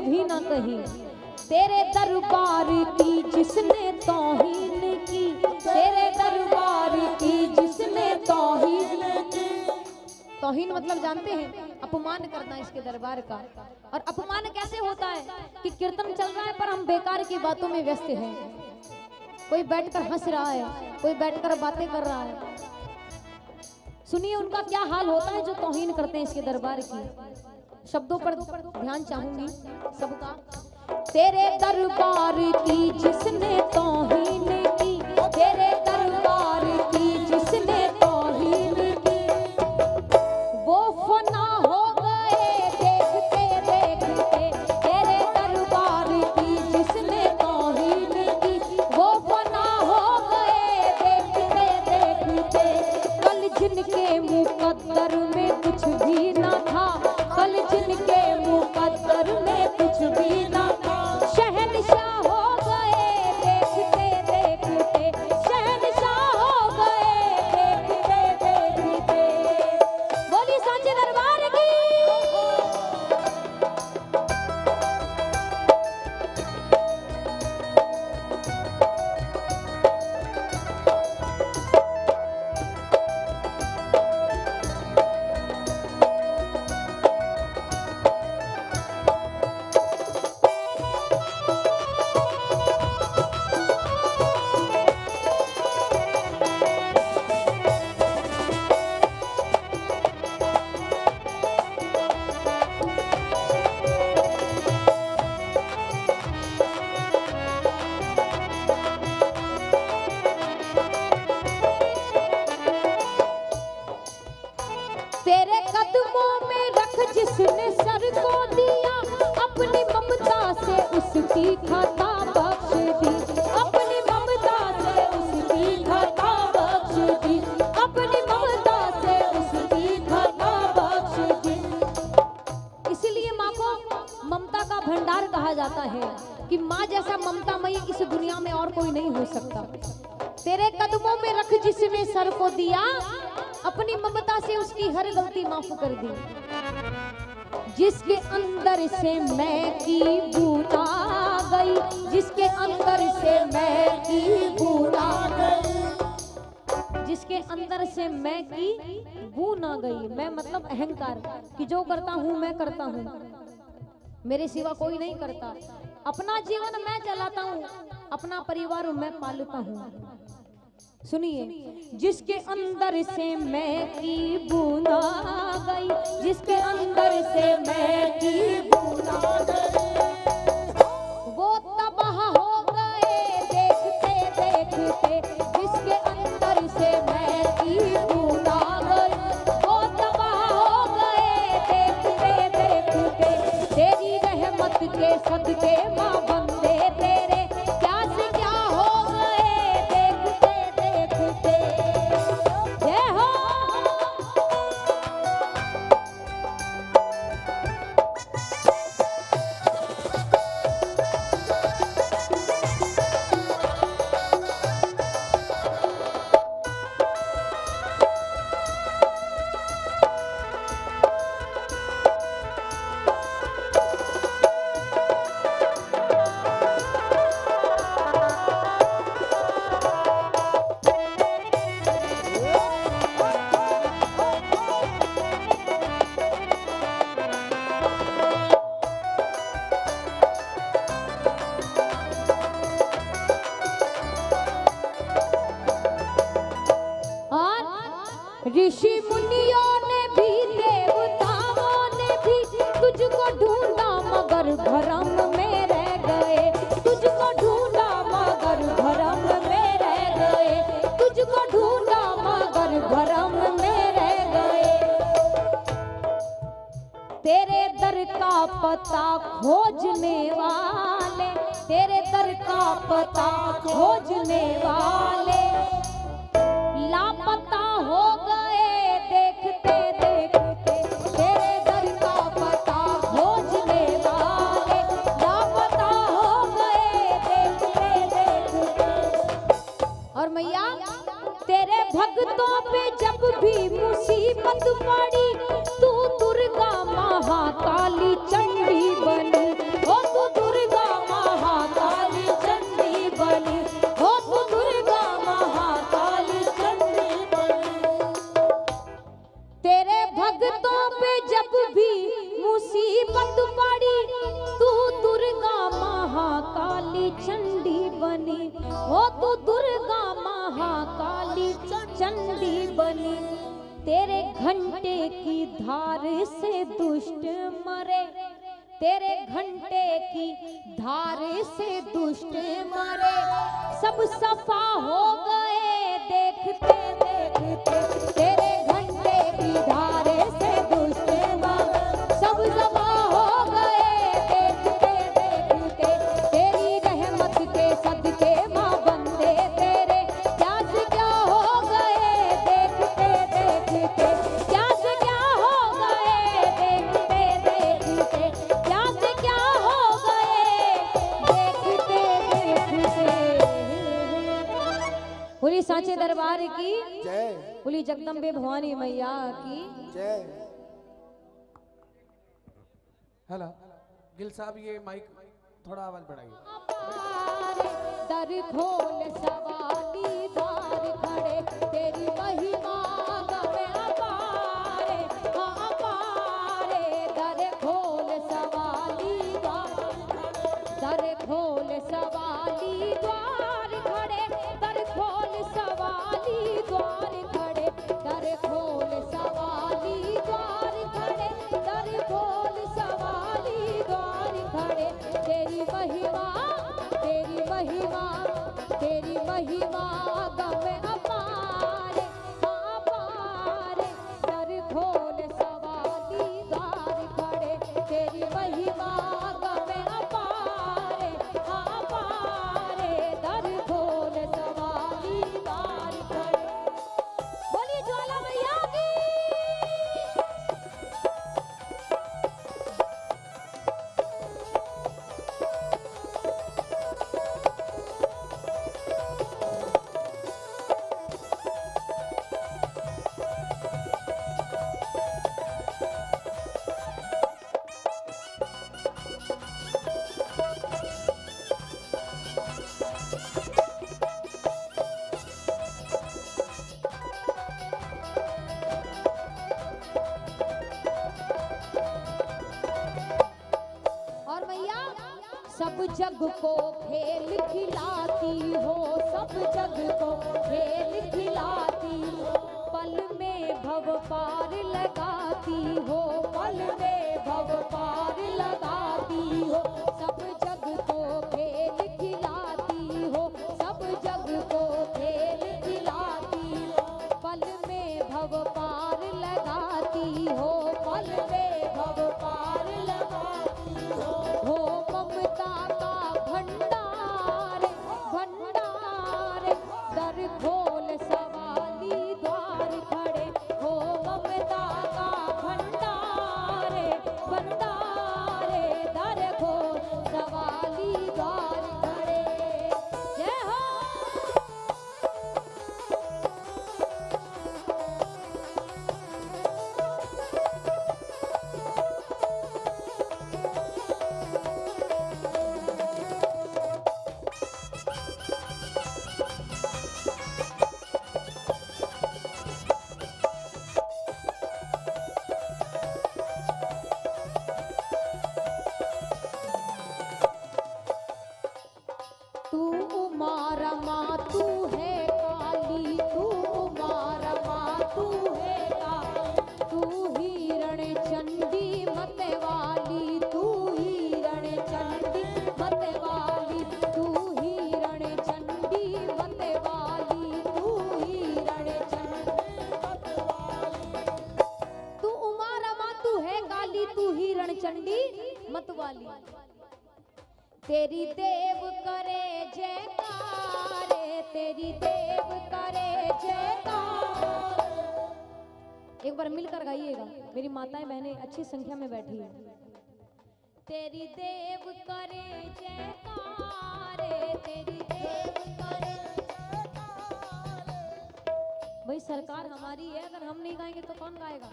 कभी ना कही, तेरे दरबार की जिसने तौहीन की, तेरे दरबार की जिसने तौहीन की। तौहीन मतलब जानते हैं, अपमान करना इसके दरबार का। और अपमान कैसे होता है कि कीर्तन चल रहा है पर हम बेकार की बातों में व्यस्त हैं, कोई बैठकर हंस रहा है, कोई बैठकर बातें कर रहा है। सुनिए उनका क्या हाल होता है जो तौहीन करते हैं इसके दरबार की। शब्दों पर ध्यान चाहूंगी सबका। तेरे दरबार की जिसने तौहीन की, तेरे दरबार की जिसने तौहीन की, वो फना हो गए देखते देखते। तेरे दरबार की जिसने तौहीन की, वो फना हो गए देखते देखते। कल जिनके मुकद्दर में कुछ भी ना था, कल जिनके मुकद्दर में कुछ भी ना था, शहंशाह हो गए देखते देखते, शहंशाह हो गए देखते देखते। बोली सांचे दरबार की। तेरे कदमों में रख जिसने सर को दिया, अपनी ममता से उसकी खता बख्श दी, अपनी ममता से उसकी खता बख्श दी, अपनी ममता से उसकी खता बख्श दी। इसलिए माँ को ममता का भंडार कहा जाता है कि माँ जैसा ममतामयी इस दुनिया में और कोई नहीं हो सकता। तेरे कदमों में रख जिसने सर को दिया, अपनी ममता से उसकी हर गलती माफ कर दी। जिसके अंदर से मैं की बूना गई, जिसके अंदर से मैं की बूना गई, जिसके अंदर से मैं की बू ना गई। मैं मतलब अहंकार कि जो करता हूँ मैं करता हूँ, मेरे सिवा कोई नहीं करता। अपना जीवन मैं चलाता हूँ, अपना परिवार मैं पालता हूँ। सुनिए, जिसके अंदर से मैं की बूना गई, जिसके अंदर से मैं की बूना गई, वो तबाह हो गए देखते देखते। जिसके अंदर से मैं की बूना गई, वो तबाह हो गए देखते देखते। तेरी रहमत के सदके माँ बंदे तेरे क्या से क्या हो गए देखते देखते। जय हो। ऋषि मुनियों ने भी, देवताओं ने भी तुझको ढूंढा मगर भरम में रह गए, तुझको ढूंढा मगर भरम में रह गए, तुझको ढूंढा मगर भरम में रह गए। तेरे दर का पता खोजने वाले, तेरे दर का पता खोजने वाले लापता हो गए देखते देखते। तेरे दर का पता खोजने वाले लापता हो गए देखते देखते। और मैया तेरे भक्तों पे जब भी मुसीबत पड़ी, तू दुर्गा महाकाली चंडी बनी। ओ तो दुर्गा महाकाली चंडी बनी, तेरे घंटे की धार से दुष्ट मरे, तेरे घंटे की धार से दुष्ट मरे, सब सफा हो गए देखते देखते, तेरे घंटे की धार से दुष्ट मरे, सब सफा हो गए देखते देखते, तेरी रहमत के सदके माँ बंदे तेरे क्या से क्या हो गए देखते देखते, क्या से क्या हो गए देखते देखते, क्या से क्या हो गए देखते देखते। बोली सांचे दरबार की जय, बोली जगदम्बे भवानी मैया की जय। हेलो गिल साहब, ये माइक थोड़ा आवाज बढ़ाइए। दर खोल सवाली द्वार खड़े, तेरी महिमा गवे अपारे, अपारे। दर खोल सवाली द्वार, दर खोल सवाली द्वार खड़े, दर खोल सवाली द्वार खड़े, दर खोल सवाली द्वार खड़े, दर खोल सवाली द्वार खड़े, तेरी महिमा, तेरी महिमा, तेरी महिमा गवे अपारे, अपारे। दर खोल सवाली द्वार खड़े, तेरी महिमा गवे अपारे, अपारे। दर खोल सवाली द्वार खड़े। बोलिए ज्वाला मैया की। और मैया सब जग को खेल खिलाती हो, सब जग को खेल खिलाती हो, पल में भव पार लगाती हो, पल में भव पार लगाती हो, सब जग को खेल खिलाती हो, सब जग को खेल खिलाती हो, पल में भव पार लगाती हो, पल में भव पार लगाती हो ममता का भंडार, भंडार। दर खोल सवाली द्वार खड़े, हो ममता का भंडार, भंडार। दर खोल सवाली द्वार खड़े। जय हो। तू उमा रमा तू है काली, तू उमा रमा तू है काली, तू हिरण चंडी मत वाली, तू हिरण चंडी मत वाली, तू हिरण चंडी मत वाली, तू हिरण चंडी मत वाली। तू उमा रमा तू है काली, तू हिरण चंडी मत वाली, तेरी देव करे जयकारे, तेरी देव करे जयकार। एक बार मिलकर गाइएगा, मेरी माताएं बहनें अच्छी संख्या में बैठी हैं। तेरी देव करे जयकारे, तेरी देव करे जयकारे। भाई सरकार हमारी है, अगर हम नहीं गाएंगे तो कौन गाएगा।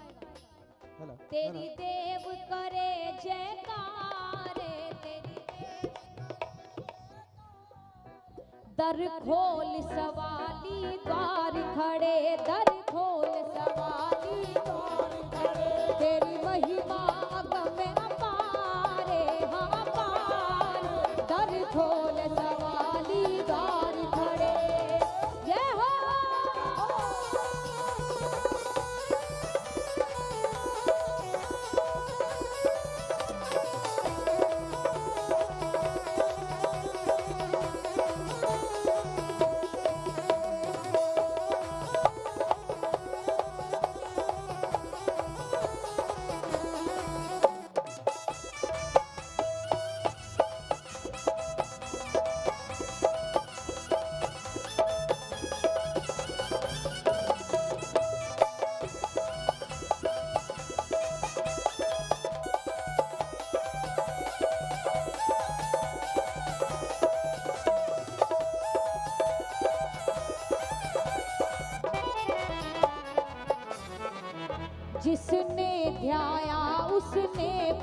तेरी देव करे जयकारे, तेरी दर खोल सवाली द्वार खड़े, दर खोल सवाली द्वार खड़े, तेरी महिमा अगम अपारे, हाँ अपार। दर खोल सवाली द्वार खड़े,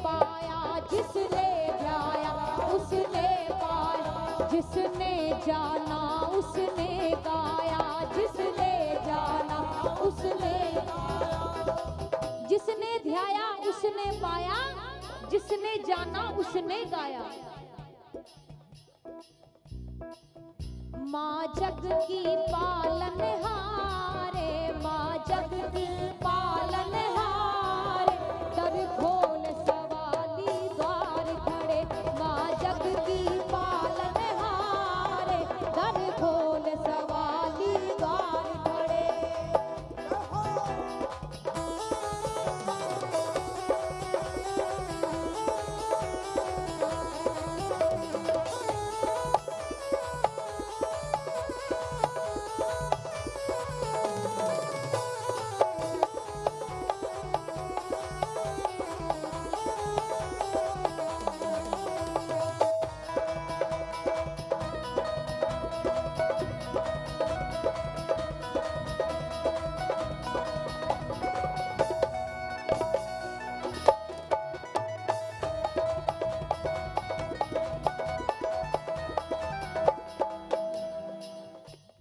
पाया जिसने ध्याया उसने पाया, जिसने जाना उसने गाया, जिसने जाना उसने, जिसने ध्याया उसने पाया, जिसने जाना उसने गाया। माँ जग की पालनहारे, माँ जग की पालनहारे, दर खोल सवाली द्वार खड़े, माँ जग की पालनहारे, दर खोल सवाली द्वार खड़े।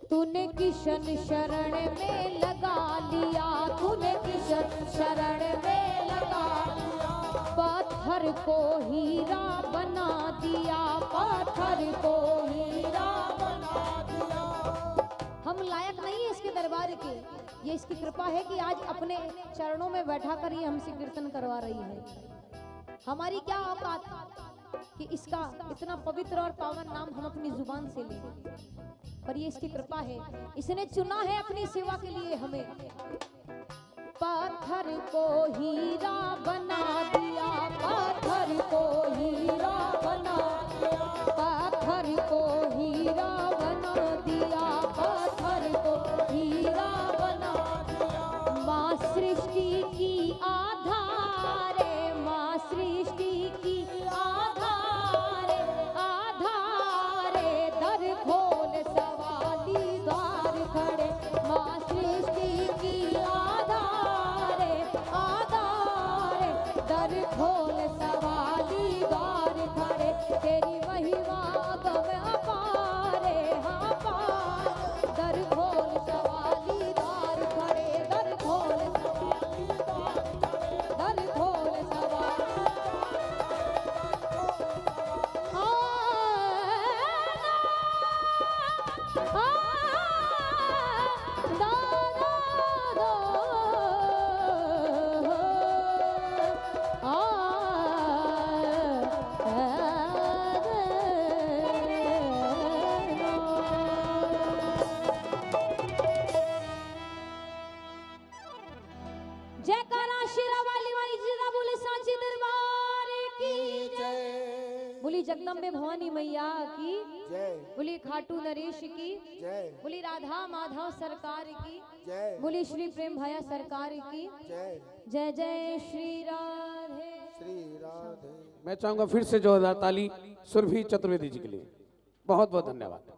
तूने किशन शरण में लगा लिया, तूने किशन शरण में लगा लिया, पत्थर को हीरा बना दिया, पत्थर को हीरा बना दिया। हम लायक नहीं है इसके दरबार के, ये इसकी कृपा है कि आज अपने चरणों में बैठा कर ये हमसे कीर्तन करवा रही है। हमारी क्या औकात कि इसका इतना पवित्र और पावन नाम हम अपनी जुबान से लें, पर ये इसकी कृपा है, इसने चुना है अपनी सेवा के लिए हमें। पत्थर को हीरा बना दिया, पत्थर को हीरा बना दिया, पत्थर को हीरा बना दिया, पत्थर को हीरा बना दिया। माँ सृष्टि की आधारे, माँ सृष्टि की आधारे, आधारे दर खोल सवाली द्वार खड़े, माँ सृष्टि की आधारे, आधारे दर खोल सवाली द्वार खड़े। तेरी महिमा गम अपारे, हाँ पार, दर खोल सवाली द्वार खड़े, दर खोल सवाली द्वार खड़े, दर खोल सवाली जयकारा शेरा वाली माई जीरा बोले सांची दरबार की जय, बोली जगदम्बे भवानी मैया की जय, बोली खाटू नरेश की जय, बोली राधा माधव सरकार की जय, बोली श्री प्रेम भैया सरकार की जय, जय जय श्री राधे। श्री राधे। मैं चाहूंगा फिर से जोरदार ताली सुरभि चतुर्वेदी जी के लिए। बहुत बहुत धन्यवाद।